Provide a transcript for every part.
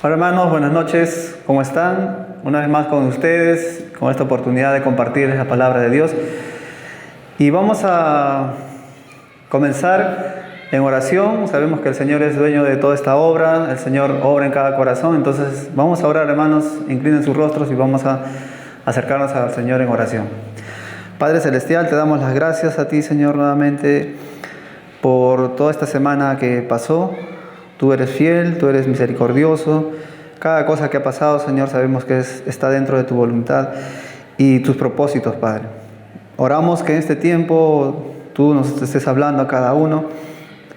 Hola hermanos, buenas noches, ¿cómo están? Una vez más con ustedes, con esta oportunidad de compartir la palabra de Dios. Y vamos a comenzar en oración. Sabemos que el Señor es dueño de toda esta obra, el Señor obra en cada corazón. Entonces vamos a orar, hermanos, inclinen sus rostros y vamos a acercarnos al Señor en oración. Padre Celestial, te damos las gracias a ti, Señor, nuevamente por toda esta semana que pasó. Tú eres fiel, tú eres misericordioso. Cada cosa que ha pasado, Señor, sabemos que está dentro de tu voluntad y tus propósitos, Padre. Oramos que en este tiempo tú nos estés hablando a cada uno.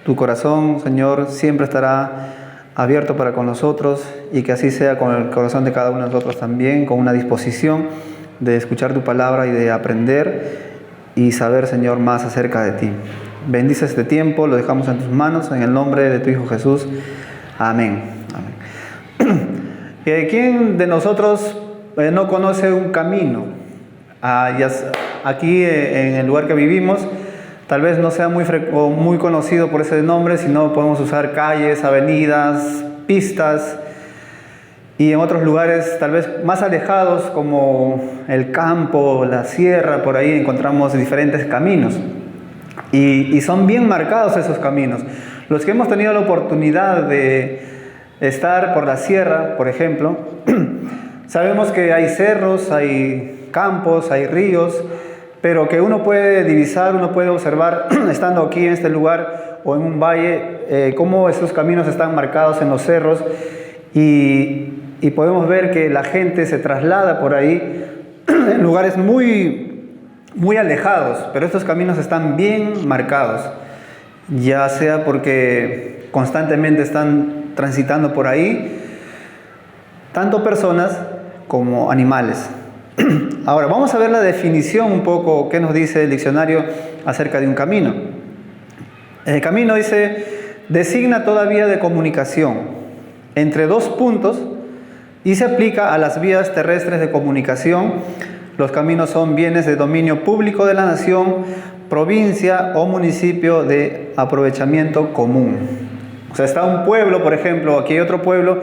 Tu corazón, Señor, siempre estará abierto para con nosotros y que así sea con el corazón de cada uno de nosotros también, con una disposición de escuchar tu palabra y de aprender y saber, Señor, más acerca de ti. Bendice este tiempo, lo dejamos en tus manos, en el nombre de tu Hijo Jesús. Amén. Amén. ¿Quién de nosotros no conoce un camino? Aquí en el lugar que vivimos, tal vez no sea muy conocido por ese nombre, sino podemos usar calles, avenidas, pistas. Y en otros lugares tal vez más alejados, como el campo, la sierra, por ahí encontramos diferentes caminos. Y son bien marcados esos caminos. Los que hemos tenido la oportunidad de estar por la sierra, por ejemplo, sabemos que hay cerros, hay campos, hay ríos, pero que uno puede divisar, uno puede observar, estando aquí en este lugar o en un valle, cómo esos caminos están marcados en los cerros y podemos ver que la gente se traslada por ahí en lugares muy alejados, pero estos caminos están bien marcados, ya sea porque constantemente están transitando por ahí, tanto personas como animales. Ahora, vamos a ver la definición un poco que nos dice el diccionario acerca de un camino. El camino dice, designa toda vía de comunicación entre dos puntos y se aplica a las vías terrestres de comunicación. Los caminos son bienes de dominio público de la nación, provincia o municipio de aprovechamiento común. O sea, está un pueblo, por ejemplo, aquí hay otro pueblo.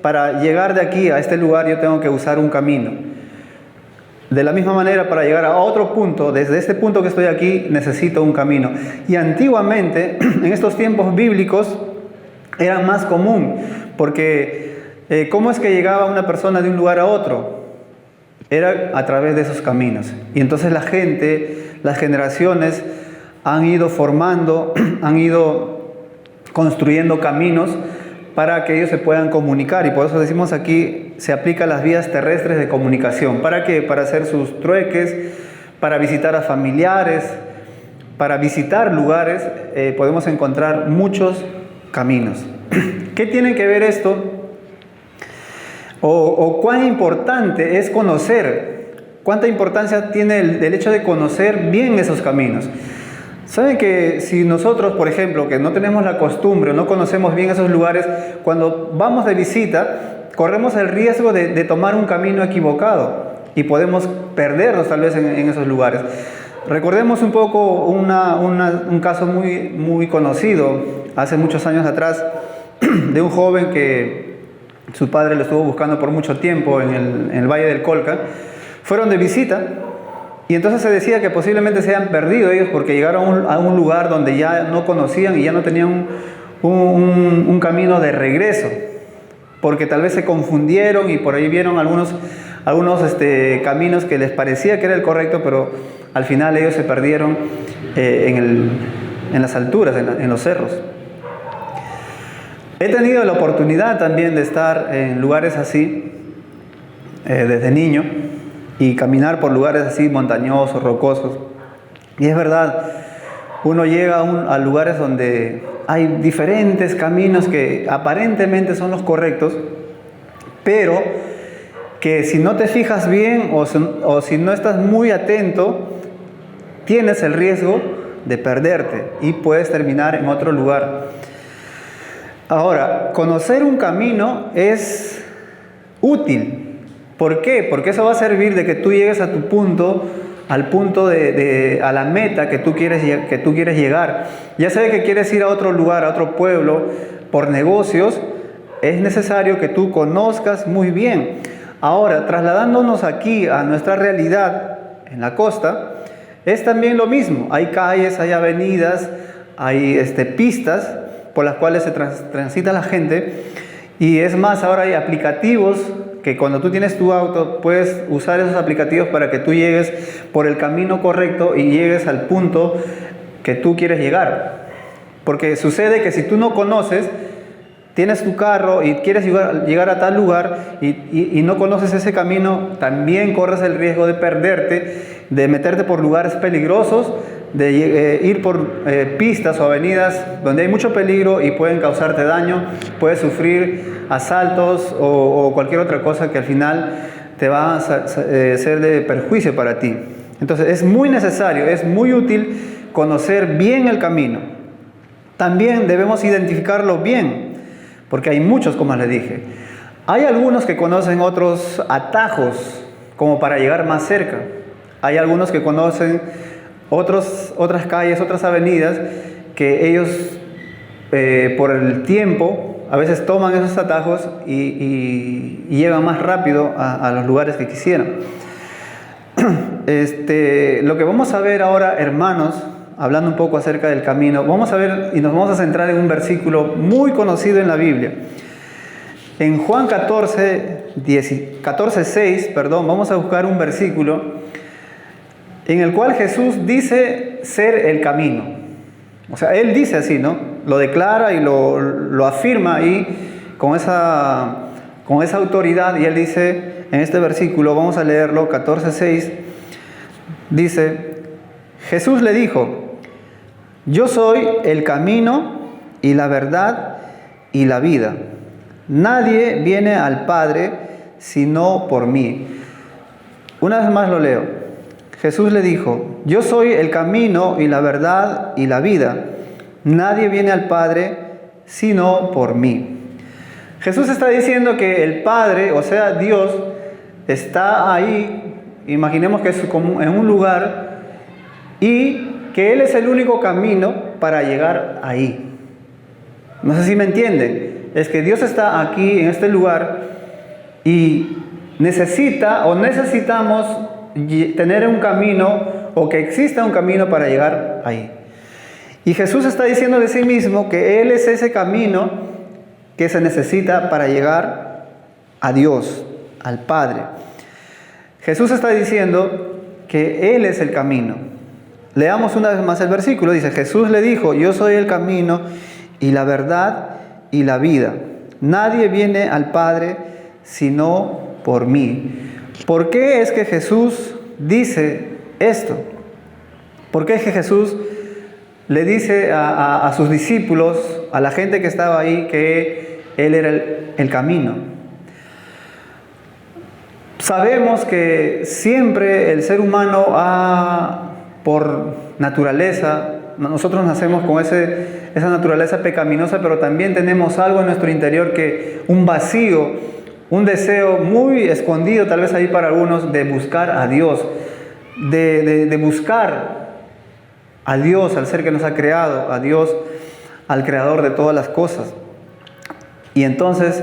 Para llegar de aquí a este lugar yo tengo que usar un camino. De la misma manera, para llegar a otro punto, desde este punto que estoy aquí, necesito un camino. Y antiguamente, en estos tiempos bíblicos, era más común, porque ¿cómo es que llegaba una persona de un lugar a otro? Era a través de esos caminos. Y entonces la gente, las generaciones han ido formando, han ido construyendo caminos para que ellos se puedan comunicar. Y por eso decimos aquí, se aplica a las vías terrestres de comunicación. ¿Para qué? Para hacer sus trueques, para visitar a familiares, para visitar lugares, podemos encontrar muchos caminos. ¿Qué tiene que ver esto? O cuán importante es conocer, cuánta importancia tiene el hecho de conocer bien esos caminos. ¿Saben que si nosotros, por ejemplo, que no tenemos la costumbre, no conocemos bien esos lugares, cuando vamos de visita, corremos el riesgo de tomar un camino equivocado y podemos perdernos tal vez en esos lugares? Recordemos un poco un caso muy conocido, hace muchos años atrás, de un joven que su padre lo estuvo buscando por mucho tiempo en el Valle del Colca. Fueron de visita y entonces se decía que posiblemente se hayan perdido ellos porque llegaron a un lugar donde ya no conocían y ya no tenían un camino de regreso, porque tal vez se confundieron y por ahí vieron algunos caminos que les parecía que era el correcto, pero al final ellos se perdieron en las alturas, en los cerros. He tenido la oportunidad también de estar en lugares así desde niño y caminar por lugares así montañosos, rocosos. Y es verdad, uno llega a lugares donde hay diferentes caminos que aparentemente son los correctos, pero que si no te fijas bien o si no estás muy atento, tienes el riesgo de perderte y puedes terminar en otro lugar. Ahora, conocer un camino es útil. ¿Por qué? Porque eso va a servir de que tú llegues a tu punto, al punto a la meta que tú quieres llegar. Ya sea que quieres ir a otro lugar, a otro pueblo, por negocios, es necesario que tú conozcas muy bien. Ahora, trasladándonos aquí a nuestra realidad en la costa, es también lo mismo. Hay calles, hay avenidas, hay pistas por las cuales se transita la gente. Y es más, ahora hay aplicativos que cuando tú tienes tu auto puedes usar esos aplicativos para que tú llegues por el camino correcto y llegues al punto que tú quieres llegar. Porque sucede que si tú no conoces, tienes tu carro y quieres llegar a tal lugar y no conoces ese camino, también corres el riesgo de perderte, de meterte por lugares peligrosos, de ir por pistas o avenidas donde hay mucho peligro y pueden causarte daño, puedes sufrir asaltos o cualquier otra cosa que al final te va a ser de perjuicio para ti. Entonces es muy necesario, es muy útil conocer bien el camino. También debemos identificarlo bien, porque hay muchos, como les dije. Hay algunos que conocen otros atajos como para llegar más cerca. Hay algunos que conocen otras calles, otras avenidas, que ellos por el tiempo a veces toman esos atajos y llegan más rápido a los lugares que quisieran. Lo que vamos a ver ahora, hermanos, hablando un poco acerca del camino, vamos a ver y nos vamos a centrar en un versículo muy conocido en la Biblia. En Juan 14:6, vamos a buscar un versículo en el cual Jesús dice ser el camino. O sea, Él dice así, ¿no? Lo declara y lo afirma ahí con esa autoridad. Y Él dice en este versículo, vamos a leerlo, 14:6, dice: Jesús le dijo: yo soy el camino y la verdad y la vida. Nadie viene al Padre sino por mí. Una vez más lo leo. Jesús le dijo: yo soy el camino y la verdad y la vida. Nadie viene al Padre sino por mí. Jesús está diciendo que el Padre, o sea Dios, está ahí. Imaginemos que es como en un lugar y que Él es el único camino para llegar ahí. No sé si me entienden. Es que Dios está aquí en este lugar y necesitamos tener un camino, o que exista un camino para llegar ahí. Y Jesús está diciendo de sí mismo que Él es ese camino que se necesita para llegar a Dios, al Padre. Jesús está diciendo que Él es el camino. Leamos una vez más el versículo. Dice: Jesús le dijo: yo soy el camino y la verdad y la vida. Nadie viene al Padre sino por mí. ¿Por qué es que Jesús dice esto? ¿Por qué es que Jesús le dice a sus discípulos, a la gente que estaba ahí, que Él era el camino? Sabemos que siempre el ser humano por naturaleza, nosotros nacemos con esa naturaleza pecaminosa, pero también tenemos algo en nuestro interior, un vacío, un deseo muy escondido, tal vez ahí para algunos, de buscar a Dios, de buscar a Dios, al ser que nos ha creado, a Dios, al creador de todas las cosas. Y entonces,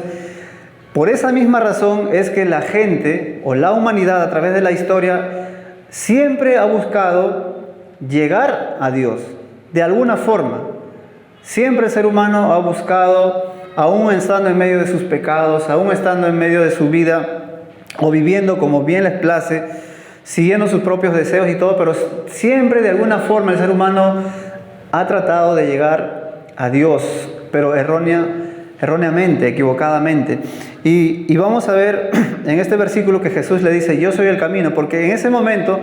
por esa misma razón es que la gente o la humanidad a través de la historia siempre ha buscado llegar a Dios, de alguna forma. Siempre el ser humano ha buscado, aún estando en medio de sus pecados, aún estando en medio de su vida, o viviendo como bien les place, siguiendo sus propios deseos y todo, pero siempre de alguna forma el ser humano ha tratado de llegar a Dios, pero erróneamente, equivocadamente. Y vamos a ver en este versículo que Jesús le dice: yo soy el camino, porque en ese momento,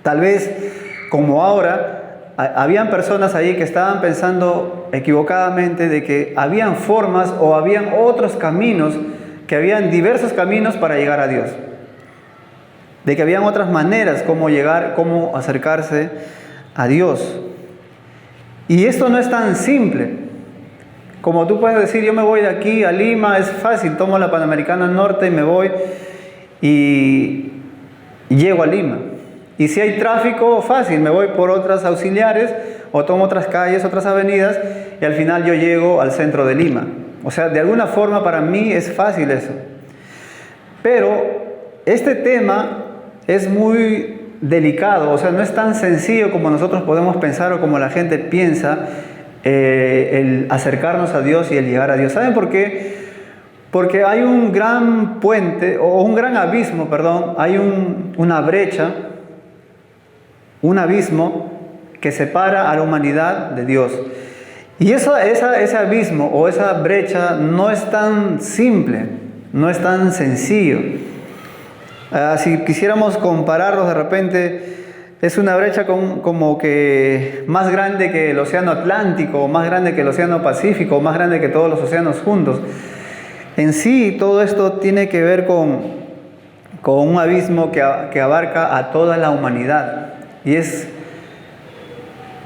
tal vez como ahora, habían personas ahí que estaban pensando equivocadamente de que habían formas o habían otros caminos, que habían diversos caminos para llegar a Dios. De que habían otras maneras cómo llegar, cómo acercarse a Dios. Y esto no es tan simple. Como tú puedes decir: yo me voy de aquí a Lima, es fácil, tomo la Panamericana Norte y me voy y llego a Lima. Y si hay tráfico, fácil, me voy por otras auxiliares o tomo otras calles, otras avenidas y al final yo llego al centro de Lima. O sea, de alguna forma para mí es fácil eso. Pero este tema es muy delicado, o sea, no es tan sencillo como nosotros podemos pensar o como la gente piensa, el acercarnos a Dios y el llegar a Dios. ¿Saben por qué? Porque hay un gran puente, o un gran abismo, perdón, hay una brecha, un abismo que separa a la humanidad de Dios. Y ese abismo o esa brecha no es tan simple, no es tan sencillo. Si quisiéramos compararlos de repente, es una brecha como que más grande que el océano Atlántico, más grande que el océano Pacífico, más grande que todos los océanos juntos. En sí, todo esto tiene que ver con un abismo que abarca a toda la humanidad. Y es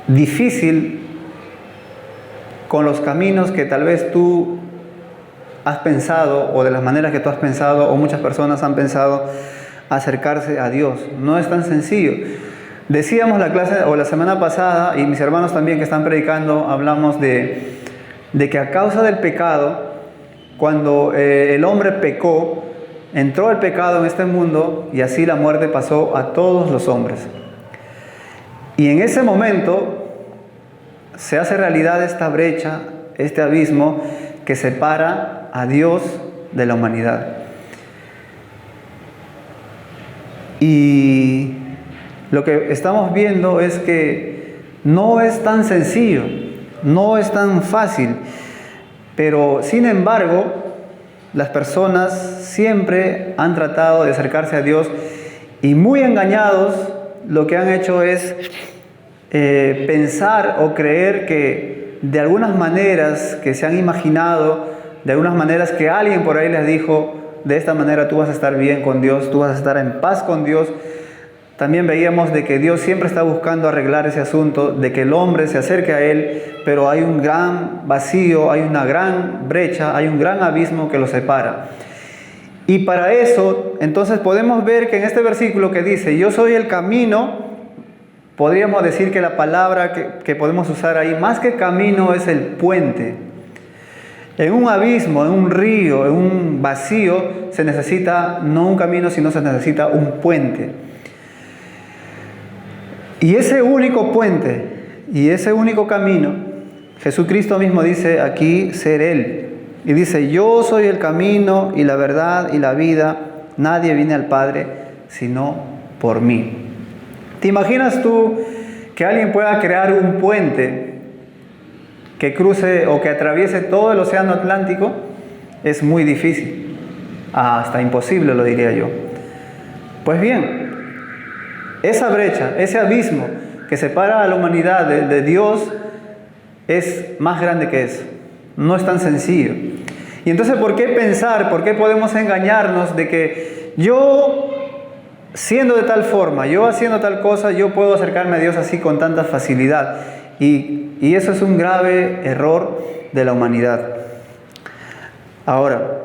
difícil con los caminos que tal vez tú has pensado, o de las maneras que tú has pensado, o muchas personas han pensado, acercarse a Dios. No es tan sencillo. Decíamos la clase o la semana pasada, y mis hermanos también que están predicando, hablamos de que a causa del pecado, cuando el hombre pecó, entró el pecado en este mundo, y así la muerte pasó a todos los hombres. Y en ese momento se hace realidad esta brecha, este abismo que separa a Dios de la humanidad. Y lo que estamos viendo es que no es tan sencillo, no es tan fácil, pero sin embargo, las personas siempre han tratado de acercarse a Dios y muy engañados lo que han hecho es pensar o creer que de algunas maneras que se han imaginado, de algunas maneras que alguien por ahí les dijo, de esta manera tú vas a estar bien con Dios, tú vas a estar en paz con Dios. También veíamos de que Dios siempre está buscando arreglar ese asunto, de que el hombre se acerque a Él, pero hay un gran vacío, hay una gran brecha, hay un gran abismo que los separa. Y para eso, entonces podemos ver que en este versículo que dice, yo soy el camino, podríamos decir que la palabra que podemos usar ahí, más que camino, es el puente. En un abismo, en un río, en un vacío, se necesita no un camino, sino se necesita un puente. Y ese único puente y ese único camino, Jesucristo mismo dice aquí ser Él. Y dice, yo soy el camino y la verdad y la vida, nadie viene al Padre sino por mí. ¿Te imaginas tú que alguien pueda crear un puente que cruce o que atraviese todo el océano Atlántico? Es muy difícil, hasta imposible lo diría yo. Pues bien, esa brecha, ese abismo que separa a la humanidad de Dios es más grande que eso, no es tan sencillo. Y entonces, ¿por qué pensar, por qué podemos engañarnos de que yo siendo de tal forma, yo haciendo tal cosa, yo puedo acercarme a Dios así con tanta facilidad? Y eso es un grave error de la humanidad. Ahora,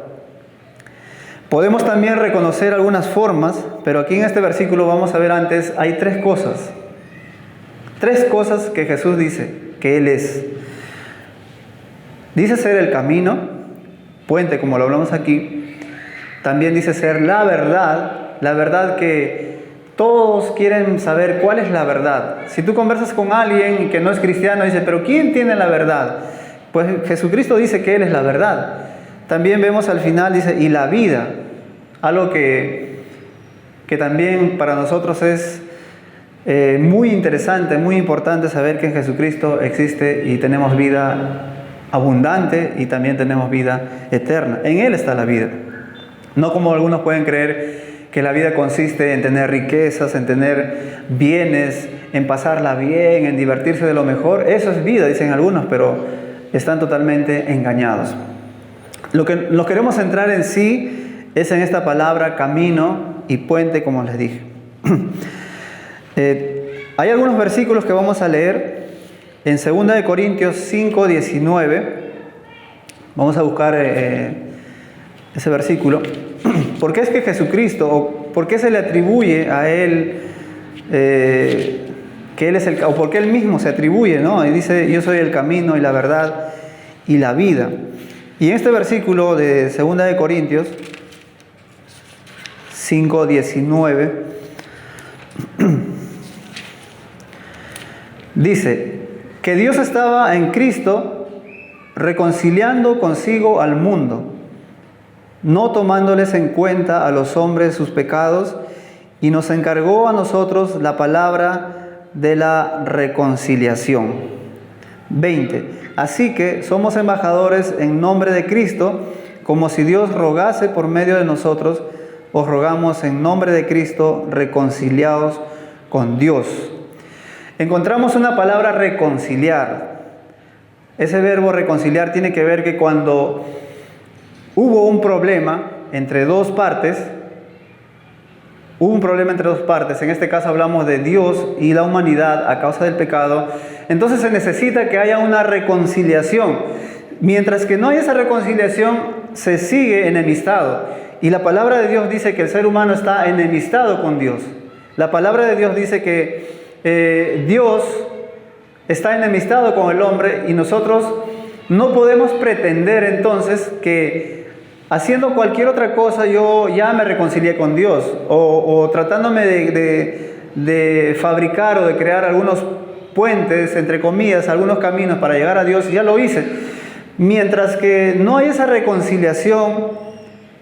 podemos también reconocer algunas formas, pero aquí en este versículo vamos a ver antes, hay tres cosas que Jesús dice que Él es. Dice ser el camino, puente como lo hablamos aquí, también dice ser la verdad que todos quieren saber cuál es la verdad. Si tú conversas con alguien que no es cristiano, dice, pero ¿quién tiene la verdad? Pues Jesucristo dice que Él es la verdad. También vemos al final, dice, y la vida, algo que también para nosotros es muy interesante, muy importante saber que en Jesucristo existe y tenemos vida abundante y también tenemos vida eterna. En Él está la vida. No como algunos pueden creer que la vida consiste en tener riquezas, en tener bienes, en pasarla bien, en divertirse de lo mejor. Eso es vida, dicen algunos, pero están totalmente engañados. Lo que nos queremos centrar en sí es en esta palabra camino y puente, como les dije. Hay algunos versículos que vamos a leer en 2 Corintios 5, 19. Vamos a buscar ese versículo. ¿Por qué es que Jesucristo, o por qué se le atribuye a Él que Él es el, o por qué Él mismo se atribuye, ¿no? Y dice, yo soy el camino y la verdad y la vida. Y en este versículo de 2 de Corintios 5:19 dice que Dios estaba en Cristo reconciliando consigo al mundo, no tomándoles en cuenta a los hombres sus pecados, y nos encargó a nosotros la palabra de la reconciliación. 20. Así que somos embajadores en nombre de Cristo, como si Dios rogase por medio de nosotros. Os rogamos en nombre de Cristo, reconciliaos con Dios. Encontramos una palabra reconciliar. Ese verbo reconciliar tiene que ver que cuando hubo un problema entre dos partes, en este caso hablamos de Dios y la humanidad a causa del pecado, entonces se necesita que haya una reconciliación. Mientras que no hay esa reconciliación, se sigue enemistado. Y la palabra de Dios dice que el ser humano está enemistado con Dios. La palabra de Dios dice que Dios está enemistado con el hombre, y nosotros no podemos pretender entonces que haciendo cualquier otra cosa yo ya me reconcilié con Dios, o tratándome de fabricar o de crear algunos puentes, entre comillas, algunos caminos para llegar a Dios, ya lo hice. Mientras que no hay esa reconciliación,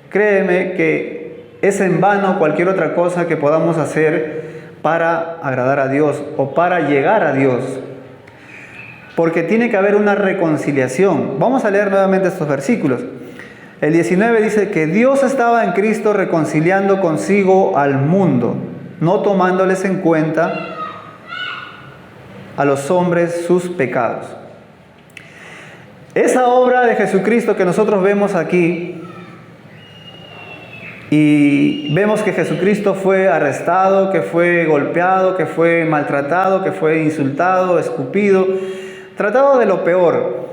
créeme que es en vano cualquier otra cosa que podamos hacer para agradar a Dios o para llegar a Dios, porque tiene que haber una reconciliación. Vamos a leer nuevamente estos versículos. El 19 dice que Dios estaba en Cristo reconciliando consigo al mundo, no tomándoles en cuenta a los hombres sus pecados. Esa obra de Jesucristo que nosotros vemos aquí, y vemos que Jesucristo fue arrestado, que fue golpeado, que fue maltratado, que fue insultado, escupido, tratado de lo peor.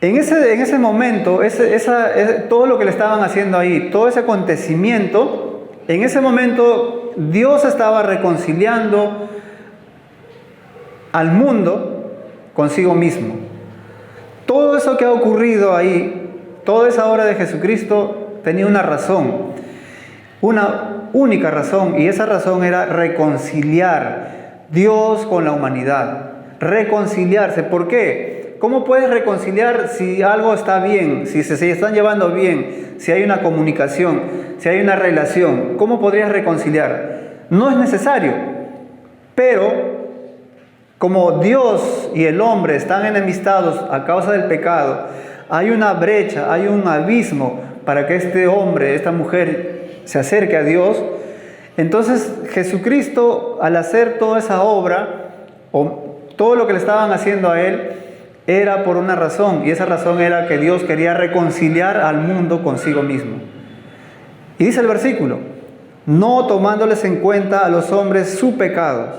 En ese momento, todo lo que le estaban haciendo ahí, todo ese acontecimiento, en ese momento Dios estaba reconciliando al mundo consigo mismo. Todo eso que ha ocurrido ahí, toda esa obra de Jesucristo tenía una razón, una única razón, y esa razón era reconciliar Dios con la humanidad, reconciliarse. ¿Por qué? ¿Cómo puedes reconciliar si algo está bien, si se están llevando bien, si hay una comunicación, si hay una relación? ¿Cómo podrías reconciliar? No es necesario. Pero como Dios y el hombre están enemistados a causa del pecado, hay una brecha, hay un abismo para que este hombre, esta mujer se acerque a Dios. Entonces Jesucristo, al hacer toda esa obra, o todo lo que le estaban haciendo a él, era por una razón, y esa razón era que Dios quería reconciliar al mundo consigo mismo. Y dice el versículo, no tomándoles en cuenta a los hombres sus pecados,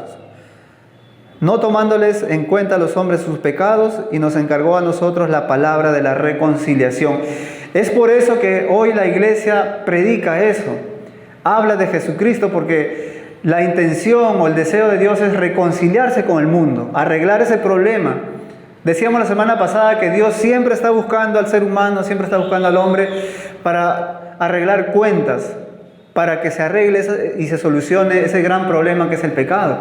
no tomándoles en cuenta a los hombres sus pecados, y nos encargó a nosotros la palabra de la reconciliación. Es por eso que hoy la iglesia predica eso, habla de Jesucristo, porque la intención o el deseo de Dios es reconciliarse con el mundo, arreglar ese problema. Decíamos la semana pasada que Dios siempre está buscando al ser humano, siempre está buscando al hombre para arreglar cuentas, para que se arregle y se solucione ese gran problema que es el pecado.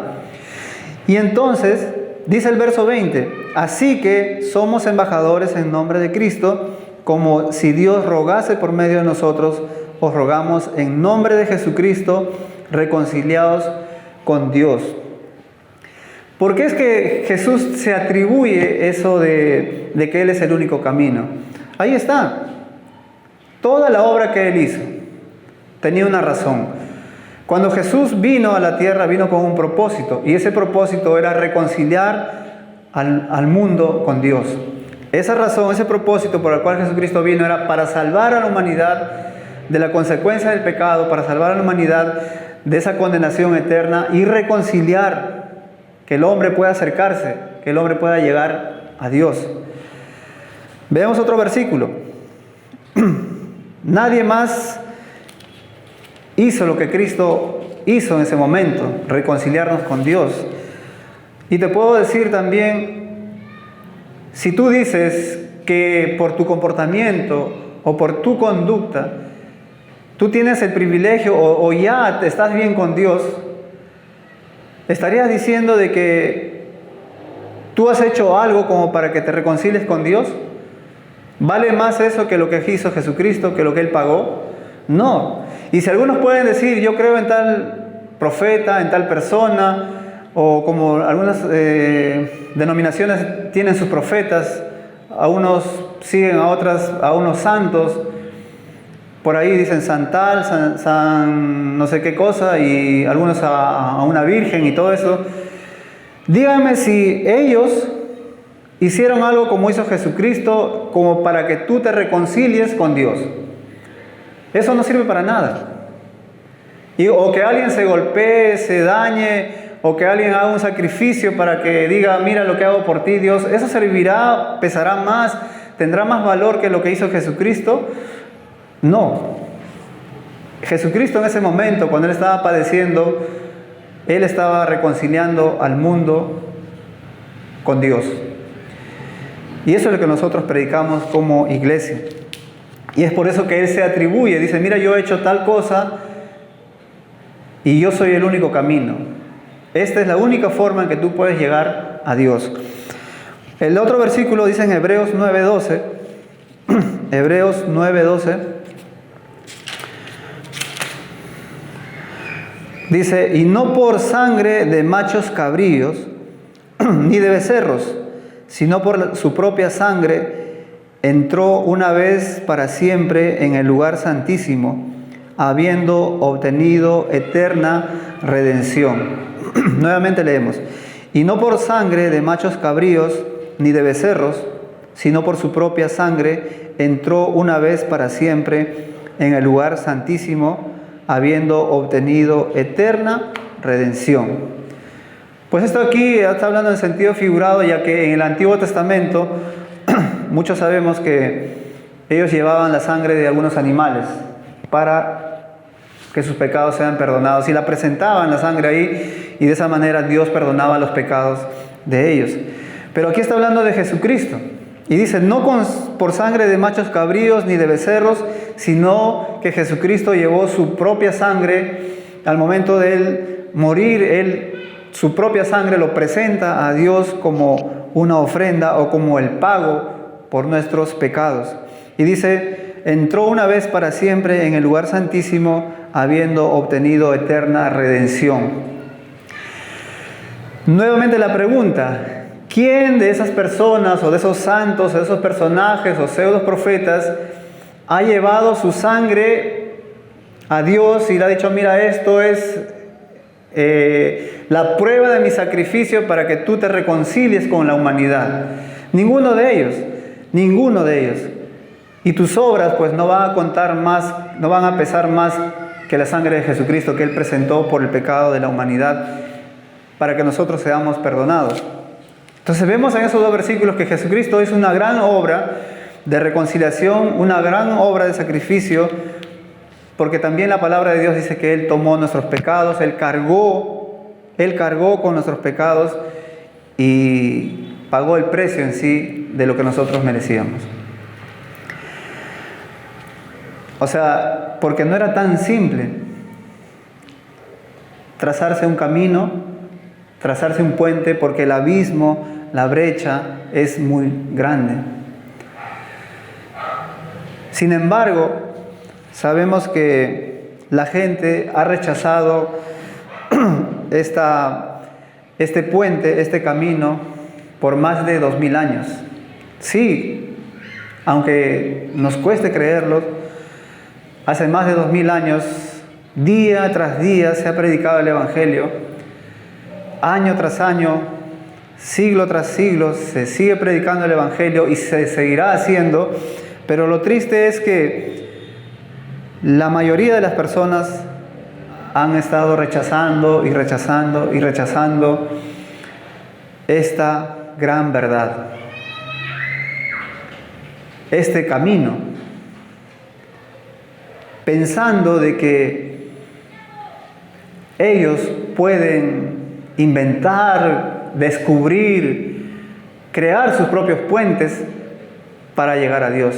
Y entonces, dice el verso 20, así que somos embajadores en nombre de Cristo, como si Dios rogase por medio de nosotros, os rogamos en nombre de Jesucristo, reconciliados con Dios. ¿Por qué es que Jesús se atribuye eso de que Él es el único camino? Ahí está. Toda la obra que Él hizo tenía una razón. Cuando Jesús vino a la tierra, vino con un propósito, y ese propósito era reconciliar al mundo con Dios. Esa razón, ese propósito por el cual Jesucristo vino era para salvar a la humanidad de la consecuencia del pecado, para salvar a la humanidad de esa condenación eterna y reconciliar, que el hombre pueda acercarse, que el hombre pueda llegar a Dios. Veamos otro versículo. Nadie más hizo lo que Cristo hizo en ese momento, reconciliarnos con Dios. Y te puedo decir también, si tú dices que por tu comportamiento o por tu conducta tú tienes el privilegio o ya te estás bien con Dios, estarías diciendo de que tú has hecho algo como para que te reconcilies con Dios. ¿Vale más eso que lo que hizo Jesucristo, que lo que Él pagó? No. Y si algunos pueden decir, yo creo en tal profeta, en tal persona, o como algunas denominaciones tienen sus profetas, a unos siguen a unos santos, por ahí dicen santal, san no sé qué cosa, y algunos a una virgen y todo eso. Dígame si ellos hicieron algo como hizo Jesucristo, como para que tú te reconcilies con Dios. Eso no sirve para nada. O que alguien se golpee, se dañe, o que alguien haga un sacrificio para que diga, mira lo que hago por ti, Dios. Eso servirá, pesará más, tendrá más valor que lo que hizo Jesucristo. No. Jesucristo en ese momento, cuando Él estaba padeciendo, Él estaba reconciliando al mundo con Dios. Y eso es lo que nosotros predicamos como iglesia. Y es por eso que Él se atribuye, dice, mira, yo he hecho tal cosa y yo soy el único camino. Esta es la única forma en que tú puedes llegar a Dios. El otro versículo dice en Hebreos 9:12, Hebreos 9:12, dice, y no por sangre de machos cabríos, ni de becerros, sino por su propia sangre, entró una vez para siempre en el lugar santísimo, habiendo obtenido eterna redención. Nuevamente leemos, y no por sangre de machos cabríos, ni de becerros, sino por su propia sangre, entró una vez para siempre en el lugar santísimo, habiendo obtenido eterna redención. Pues esto aquí está hablando en sentido figurado, ya que en el Antiguo Testamento muchos sabemos que ellos llevaban la sangre de algunos animales para que sus pecados sean perdonados, y la presentaban la sangre ahí, y de esa manera Dios perdonaba los pecados de ellos. Pero aquí está hablando de Jesucristo, y dice, no por sangre de machos cabríos ni de becerros, sino que Jesucristo llevó su propia sangre al momento de Él morir. Su propia sangre lo presenta a Dios como una ofrenda o como el pago por nuestros pecados. Y dice, entró una vez para siempre en el lugar santísimo, habiendo obtenido eterna redención. Nuevamente la pregunta, ¿quién de esas personas o de esos santos o de esos personajes o pseudos profetas ha llevado su sangre a Dios y le ha dicho, mira, esto es la prueba de mi sacrificio para que tú te reconcilies con la humanidad? Ninguno de ellos, ninguno de ellos. Y tus obras pues no van a contar más, no van a pesar más que la sangre de Jesucristo que Él presentó por el pecado de la humanidad para que nosotros seamos perdonados. Entonces vemos en esos dos versículos que Jesucristo hizo una gran obra de reconciliación, una gran obra de sacrificio, porque también la palabra de Dios dice que Él tomó nuestros pecados, Él cargó con nuestros pecados y pagó el precio en sí de lo que nosotros merecíamos. O sea, porque no era tan simple trazarse un camino, trazarse un puente, porque el abismo, la brecha es muy grande. Sin embargo, sabemos que la gente ha rechazado este puente, este camino, por más de 2000 años. Sí, aunque nos cueste creerlo, hace más de 2000 años, día tras día se ha predicado el Evangelio, año tras año, siglo tras siglo, se sigue predicando el Evangelio y se seguirá haciendo, pero lo triste es que la mayoría de las personas han estado rechazando y rechazando y rechazando esta gran verdad, este camino, pensando de que ellos pueden inventar, descubrir, crear sus propios puentes para llegar a Dios.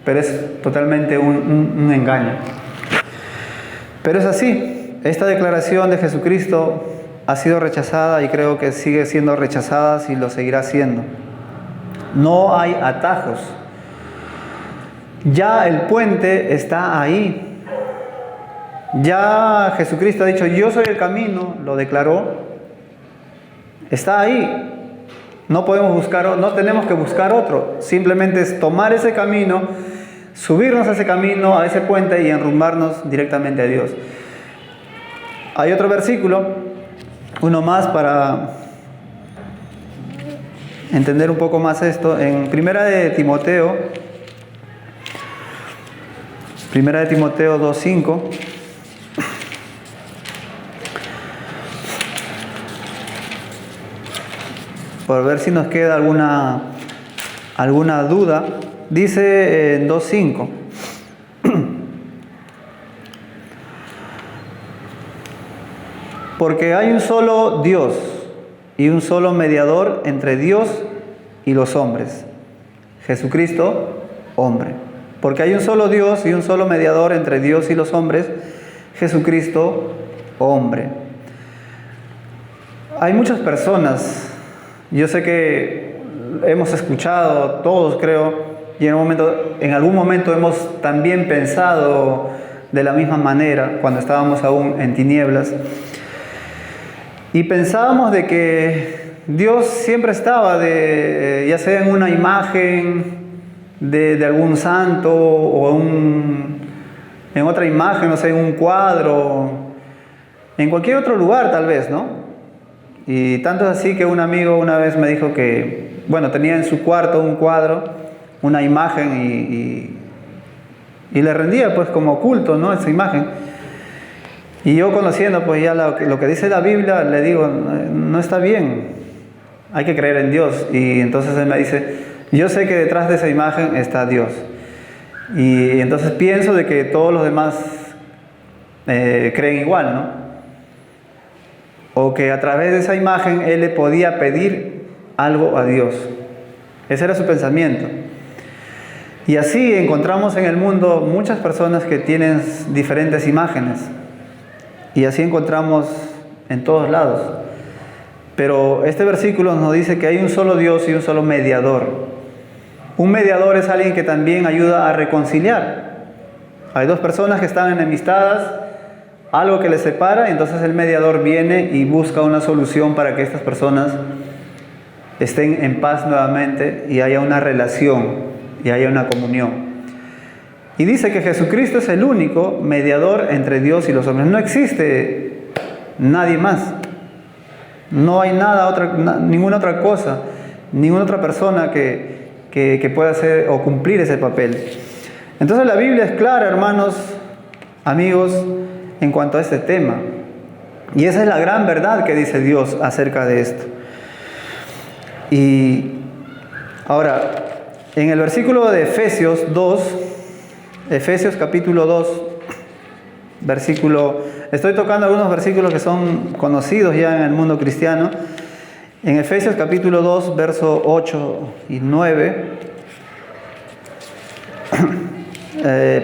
Pero es totalmente un engaño. Pero es así. Esta declaración de Jesucristo ha sido rechazada y creo que sigue siendo rechazada y lo seguirá siendo. No hay atajos. Ya el puente está ahí. Ya Jesucristo ha dicho, yo soy el camino, lo declaró. Está ahí. No podemos buscar, no tenemos que buscar otro. Simplemente es tomar ese camino, subirnos a ese camino, a ese puente y enrumbarnos directamente a Dios. Hay otro versículo, uno más para entender un poco más esto. En Primera de Timoteo 2:5. Por ver si nos queda alguna duda. Dice en 2:5. Porque hay un solo Dios y un solo mediador entre Dios y los hombres, Jesucristo, hombre. Porque hay un solo Dios y un solo mediador entre Dios y los hombres, Jesucristo, hombre. Hay muchas personas, yo sé que hemos escuchado, todos creo, y en algún momento hemos también pensado de la misma manera, cuando estábamos aún en tinieblas, y pensábamos de que Dios siempre estaba, ya sea en una imagen de algún santo o en otra imagen, no sé, en un cuadro, en cualquier otro lugar tal vez, ¿no? Y tanto es así que un amigo una vez me dijo que, bueno, tenía en su cuarto un cuadro, una imagen y le rendía pues como culto, ¿no? Esa imagen. Y yo conociendo pues ya lo que dice la Biblia, le digo, no está bien, hay que creer en Dios. Y entonces él me dice, yo sé que detrás de esa imagen está Dios. Y entonces pienso de que todos los demás creen igual, ¿no? O que a través de esa imagen él le podía pedir algo a Dios. Ese era su pensamiento. Y así encontramos en el mundo muchas personas que tienen diferentes imágenes. Y así encontramos en todos lados. Pero este versículo nos dice que hay un solo Dios y un solo mediador. Un mediador es alguien que también ayuda a reconciliar. Hay dos personas que están enemistadas, algo que les separa, entonces el mediador viene y busca una solución para que estas personas estén en paz nuevamente y haya una relación y haya una comunión. Y dice que Jesucristo es el único mediador entre Dios y los hombres. No existe nadie más. No hay ninguna otra cosa, ninguna otra persona que pueda hacer o cumplir ese papel. Entonces la Biblia es clara, hermanos, amigos, en cuanto a este tema. Y esa es la gran verdad que dice Dios acerca de esto. Y ahora, en el versículo de Efesios 2, Efesios capítulo 2, estoy tocando algunos versículos que son conocidos ya en el mundo cristiano. En Efesios capítulo 2, verso 8 y 9,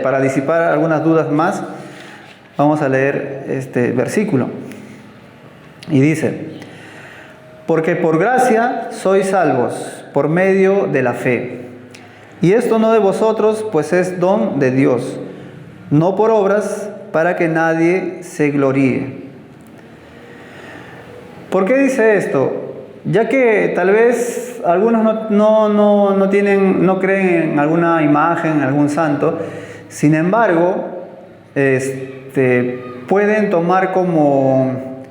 para disipar algunas dudas más, vamos a leer este versículo. Y dice, porque por gracia sois salvos, por medio de la fe. Y esto no de vosotros, pues es don de Dios, no por obras, para que nadie se gloríe. ¿Por qué dice esto? Ya que tal vez algunos no creen en alguna imagen, en algún santo, sin embargo, pueden tomar como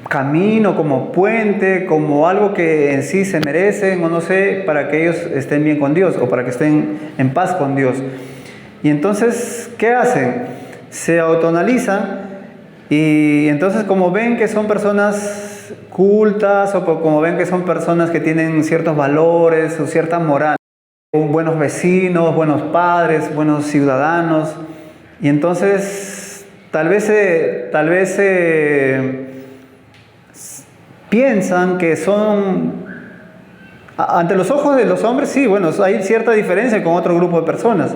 camino, como puente, como algo que en sí se merecen, o no sé, para que ellos estén bien con Dios, o para que estén en paz con Dios. Y entonces, ¿qué hacen? Se autoanalizan, y entonces como ven que son personas cultas, o como ven que son personas que tienen ciertos valores, o cierta moral, buenos vecinos, buenos padres, buenos ciudadanos, y entonces tal vez piensan que son Ante los ojos de los hombres, sí, bueno, hay cierta diferencia con otro grupo de personas.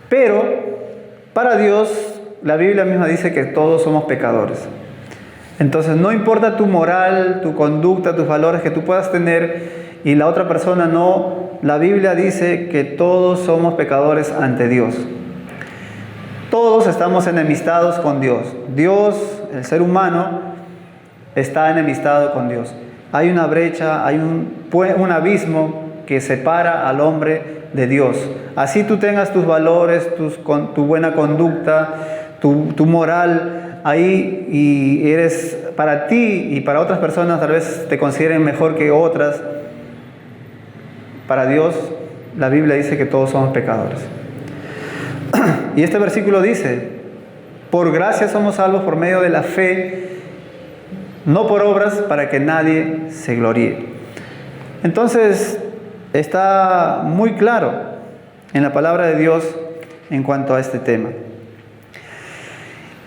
Pero para Dios, la Biblia misma dice que todos somos pecadores. Entonces, no importa tu moral, tu conducta, tus valores que tú puedas tener y la otra persona no, la Biblia dice que todos somos pecadores ante Dios. Todos estamos enemistados con Dios. Dios, el ser humano, está enemistado con Dios. Hay una brecha, hay un abismo que separa al hombre de Dios. Así tú tengas tus valores, tu buena conducta, tu moral ahí, y eres para ti y para otras personas tal vez te consideren mejor que otras. Para Dios, la Biblia dice que todos somos pecadores. Y este versículo dice: por gracia somos salvos por medio de la fe, no por obras, para que nadie se gloríe. Entonces, está muy claro en la palabra de Dios en cuanto a este tema.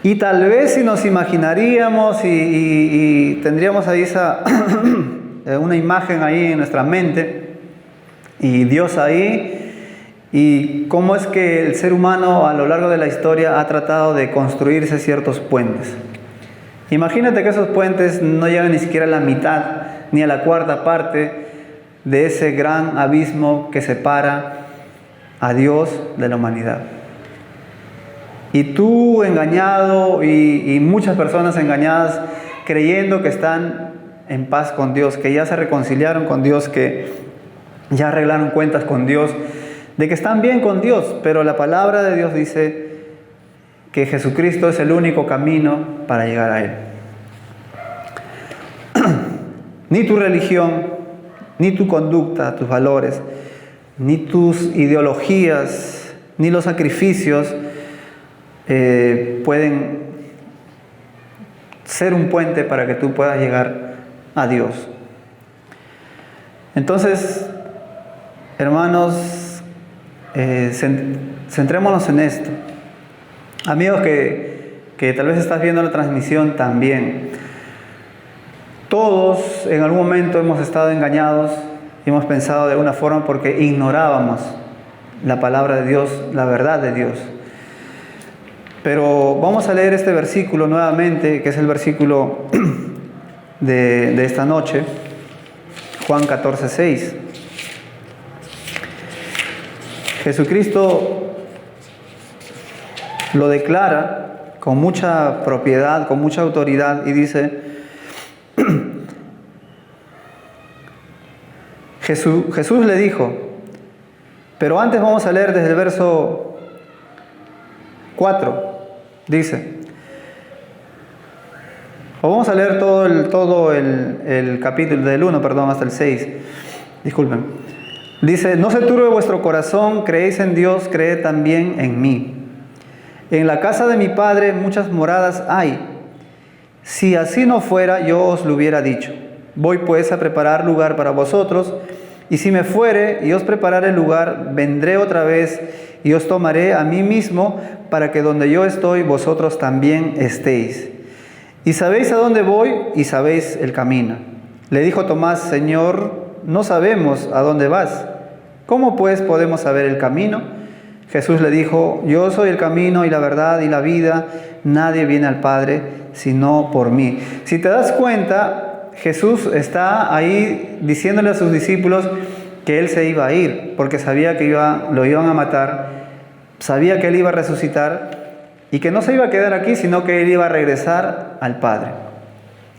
Y tal vez si nos imaginaríamos y tendríamos ahí una imagen ahí en nuestra mente, y Dios ahí, y cómo es que el ser humano a lo largo de la historia ha tratado de construirse ciertos puentes. Imagínate que esos puentes no llegan ni siquiera a la mitad, ni a la cuarta parte de ese gran abismo que separa a Dios de la humanidad. Y tú engañado y muchas personas engañadas creyendo que están en paz con Dios, que ya se reconciliaron con Dios, que ya arreglaron cuentas con Dios, de que están bien con Dios, pero la palabra de Dios dice que Jesucristo es el único camino para llegar a Él. Ni tu religión, ni tu conducta, tus valores, ni tus ideologías, ni los sacrificios pueden ser un puente para que tú puedas llegar a Dios. Entonces, hermanos, centrémonos en esto. Amigos que tal vez estás viendo la transmisión también, todos en algún momento hemos estado engañados y hemos pensado de alguna forma porque ignorábamos la palabra de Dios, la verdad de Dios. Pero vamos a leer este versículo nuevamente, que es el versículo de esta noche, Juan 14:6. Jesucristo lo declara con mucha propiedad, con mucha autoridad, y dice: Jesús le dijo, pero antes vamos a leer desde el verso 4, dice, o vamos a leer todo el capítulo, del 1, hasta el 6, disculpen. Dice: no se turbe vuestro corazón, creéis en Dios, creed también en mí. En la casa de mi Padre muchas moradas hay. Si así no fuera, yo os lo hubiera dicho. Voy pues a preparar lugar para vosotros, y si me fuere y os preparare el lugar, vendré otra vez y os tomaré a mí mismo, para que donde yo estoy, vosotros también estéis. Y sabéis a dónde voy y sabéis el camino. Le dijo Tomás: Señor, no sabemos a dónde vas. ¿Cómo pues podemos saber el camino? Jesús le dijo: yo soy el camino y la verdad y la vida. Nadie viene al Padre sino por mí. Si te das cuenta, Jesús está ahí diciéndole a sus discípulos que Él se iba a ir, porque sabía que lo iban a matar, sabía que Él iba a resucitar y que no se iba a quedar aquí, sino que Él iba a regresar al Padre.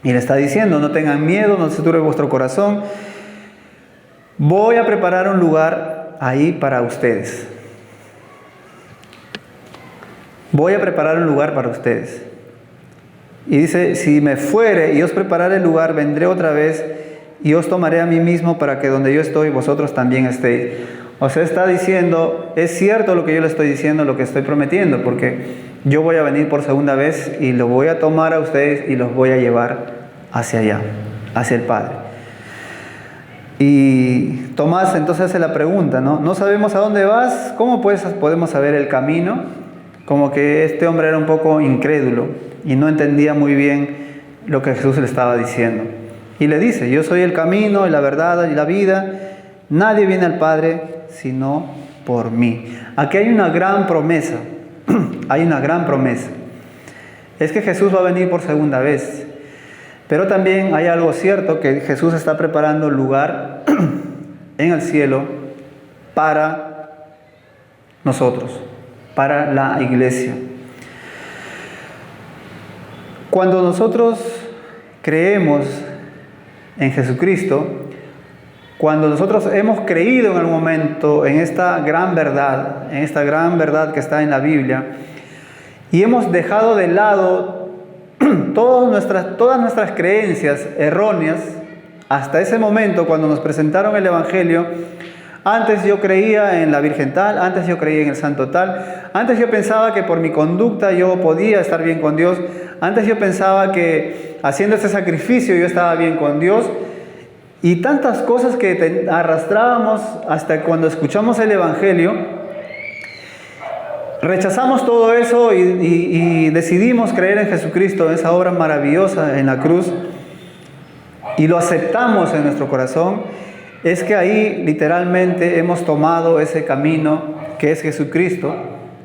Y le está diciendo: no tengan miedo, no se turbe vuestro corazón. Voy a preparar un lugar ahí para ustedes. Voy a preparar un lugar para ustedes. Y dice: si me fuere y os preparare el lugar, vendré otra vez y os tomaré a mí mismo, para que donde yo estoy, vosotros también estéis. O sea, está diciendo, es cierto lo que yo le estoy diciendo, lo que estoy prometiendo, porque yo voy a venir por segunda vez y los voy a tomar a ustedes y los voy a llevar hacia allá, hacia el Padre. Y Tomás entonces hace la pregunta, ¿no? No sabemos a dónde vas, ¿cómo pues podemos saber el camino? Como que este hombre era un poco incrédulo y no entendía muy bien lo que Jesús le estaba diciendo. Y le dice, yo soy el camino y la verdad y la vida. Nadie viene al Padre sino por mí. Aquí hay una gran promesa. Hay una gran promesa. Es que Jesús va a venir por segunda vez. Pero también hay algo cierto, que Jesús está preparando lugar en el cielo para nosotros, para la iglesia. Cuando nosotros creemos en Jesucristo, cuando nosotros hemos creído en algún momento en esta gran verdad que está en la Biblia, y hemos dejado de lado todas nuestras creencias erróneas, hasta ese momento cuando nos presentaron el Evangelio, antes yo creía en la Virgen tal, antes yo creía en el Santo tal, antes yo pensaba que por mi conducta yo podía estar bien con Dios, antes yo pensaba que haciendo ese sacrificio yo estaba bien con Dios, y tantas cosas que arrastrábamos hasta cuando escuchamos el Evangelio. Rechazamos todo eso y decidimos creer en Jesucristo, esa obra maravillosa en la cruz, y lo aceptamos en nuestro corazón. Es que ahí literalmente hemos tomado ese camino que es Jesucristo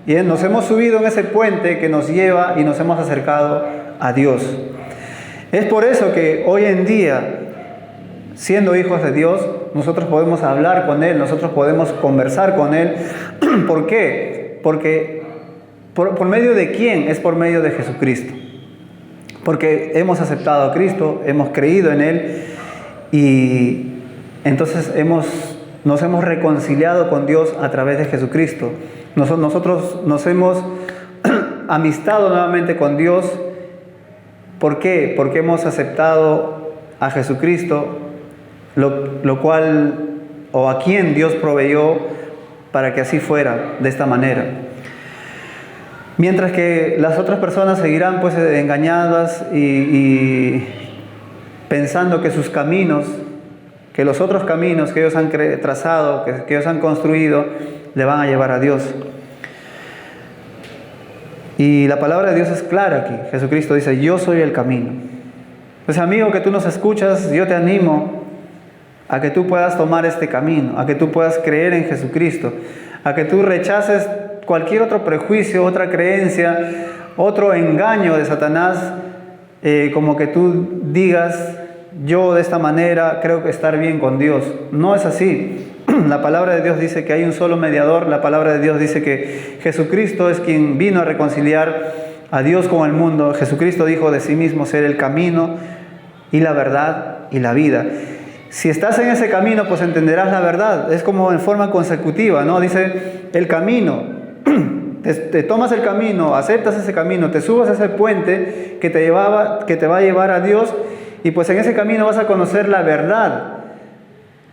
y nos hemos subido en ese puente que nos lleva y nos hemos acercado a Dios. Es por eso que hoy en día, siendo hijos de Dios, nosotros podemos hablar con Él, nosotros podemos conversar con Él. ¿Por qué? Porque ¿por medio de quién? Es por medio de Jesucristo. Porque hemos aceptado a Cristo, hemos creído en Él y entonces nos hemos reconciliado con Dios a través de Jesucristo. Nosotros nos hemos amistado nuevamente con Dios. ¿Por qué? Porque hemos aceptado a Jesucristo, lo cual, o a quien Dios proveyó para que así fuera, de esta manera. Mientras que las otras personas seguirán pues engañadas y pensando que sus caminos, que los otros caminos que ellos han trazado, que ellos han construido, le van a llevar a Dios. Y la palabra de Dios es clara aquí. Jesucristo dice, yo soy el camino. Pues amigo que tú nos escuchas, yo te animo a que tú puedas tomar este camino, a que tú puedas creer en Jesucristo, a que tú rechaces cualquier otro prejuicio, otra creencia, otro engaño de Satanás, como que tú digas, yo de esta manera creo que estar bien con Dios. No es así. La palabra de Dios dice que hay un solo mediador. La palabra de Dios dice que Jesucristo es quien vino a reconciliar a Dios con el mundo. Jesucristo dijo de sí mismo ser el camino y la verdad y la vida. Si estás en ese camino, pues entenderás la verdad. Es como en forma consecutiva, ¿no? Dice el camino. Te tomas el camino, aceptas ese camino, te subes a ese puente que te va a llevar a Dios. Y pues en ese camino vas a conocer la verdad.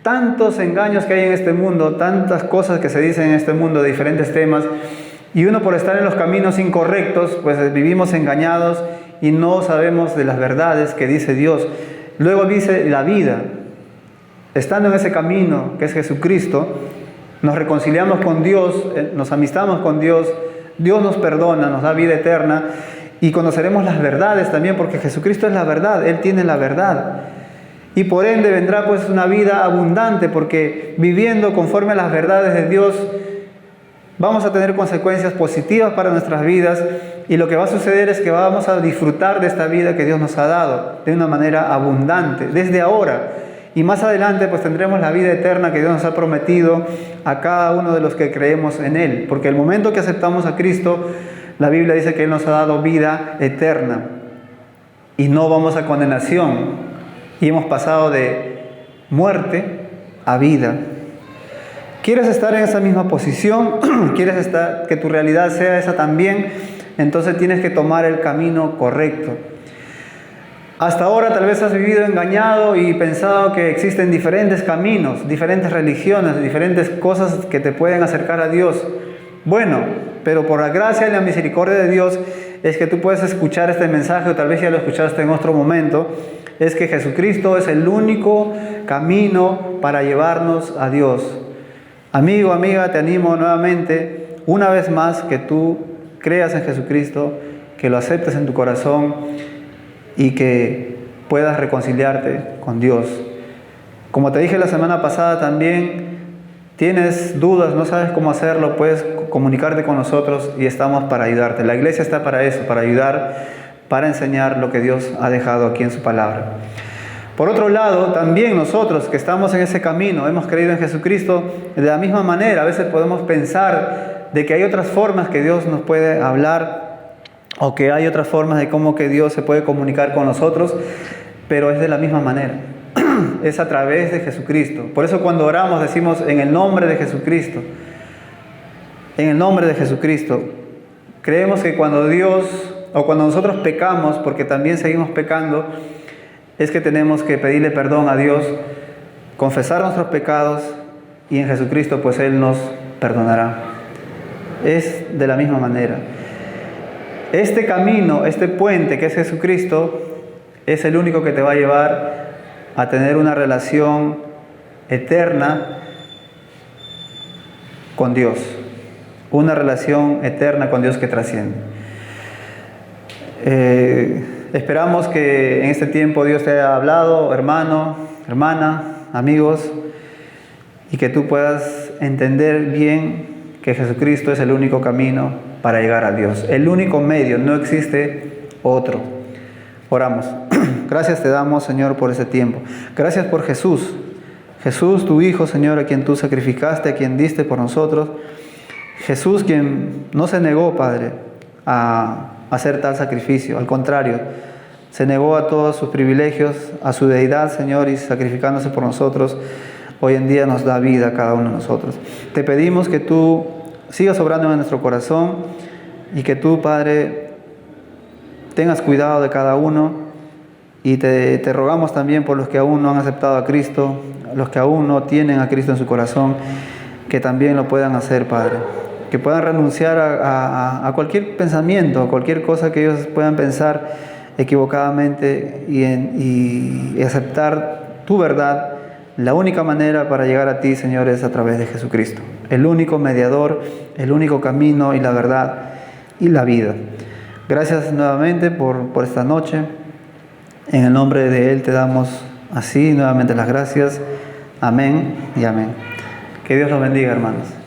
Tantos engaños que hay en este mundo, tantas cosas que se dicen en este mundo de diferentes temas. Y uno por estar en los caminos incorrectos, pues vivimos engañados y no sabemos de las verdades que dice Dios. Luego dice la vida. Estando en ese camino que es Jesucristo, nos reconciliamos con Dios, nos amistamos con Dios, Dios nos perdona, nos da vida eterna. Y conoceremos las verdades también, porque Jesucristo es la verdad, Él tiene la verdad. Y por ende vendrá pues una vida abundante, porque viviendo conforme a las verdades de Dios, vamos a tener consecuencias positivas para nuestras vidas. Y lo que va a suceder es que vamos a disfrutar de esta vida que Dios nos ha dado, de una manera abundante, desde ahora. Y más adelante pues tendremos la vida eterna que Dios nos ha prometido a cada uno de los que creemos en Él. Porque el momento que aceptamos a Cristo, la Biblia dice que Él nos ha dado vida eterna y no vamos a condenación y hemos pasado de muerte a vida. ¿Quieres estar en esa misma posición? ¿Quieres que tu realidad sea esa también? Entonces tienes que tomar el camino correcto. Hasta ahora tal vez has vivido engañado y pensado que existen diferentes caminos, diferentes religiones, diferentes cosas que te pueden acercar a Dios. Bueno, pero por la gracia y la misericordia de Dios es que tú puedes escuchar este mensaje, o tal vez ya lo escuchaste en otro momento, es que Jesucristo es el único camino para llevarnos a Dios. Amigo, amiga, te animo nuevamente, una vez más, que tú creas en Jesucristo, que lo aceptes en tu corazón y que puedas reconciliarte con Dios. Como te dije la semana pasada también, tienes dudas, no sabes cómo hacerlo, puedes comunicarte con nosotros y estamos para ayudarte. La iglesia está para eso, para ayudar, para enseñar lo que Dios ha dejado aquí en su palabra. Por otro lado, también nosotros que estamos en ese camino, hemos creído en Jesucristo, de la misma manera, a veces podemos pensar de que hay otras formas que Dios nos puede hablar o que hay otras formas de cómo que Dios se puede comunicar con nosotros, pero es de la misma manera. Es a través de Jesucristo. Por eso cuando oramos decimos en el nombre de Jesucristo. En el nombre de Jesucristo. Creemos que cuando Dios o cuando nosotros pecamos, porque también seguimos pecando, es que tenemos que pedirle perdón a Dios, confesar nuestros pecados y en Jesucristo pues Él nos perdonará. Es de la misma manera. Este camino, este puente que es Jesucristo, es el único que te va a llevar a tener una relación eterna con Dios. Una relación eterna con Dios que trasciende. Esperamos que en este tiempo Dios te haya hablado, hermano, hermana, amigos, y que tú puedas entender bien que Jesucristo es el único camino para llegar a Dios. El único medio, no existe otro. Oramos. Gracias te damos, Señor, por ese tiempo. Gracias por Jesús. Jesús, tu Hijo, Señor, a quien tú sacrificaste, a quien diste por nosotros. Jesús, quien no se negó, Padre, a hacer tal sacrificio. Al contrario, se negó a todos sus privilegios, a su deidad, Señor, y sacrificándose por nosotros, hoy en día nos da vida a cada uno de nosotros. Te pedimos que tú sigas obrando en nuestro corazón y que tú, Padre, tengas cuidado de cada uno. Y te rogamos también por los que aún no han aceptado a Cristo, los que aún no tienen a Cristo en su corazón, que también lo puedan hacer, Padre. Que puedan renunciar a cualquier pensamiento, a cualquier cosa que ellos puedan pensar equivocadamente y aceptar tu verdad. La única manera para llegar a ti, Señor, es a través de Jesucristo. El único mediador, el único camino y la verdad y la vida. Gracias nuevamente por esta noche. En el nombre de Él te damos así nuevamente las gracias. Amén y amén. Que Dios los bendiga, hermanos.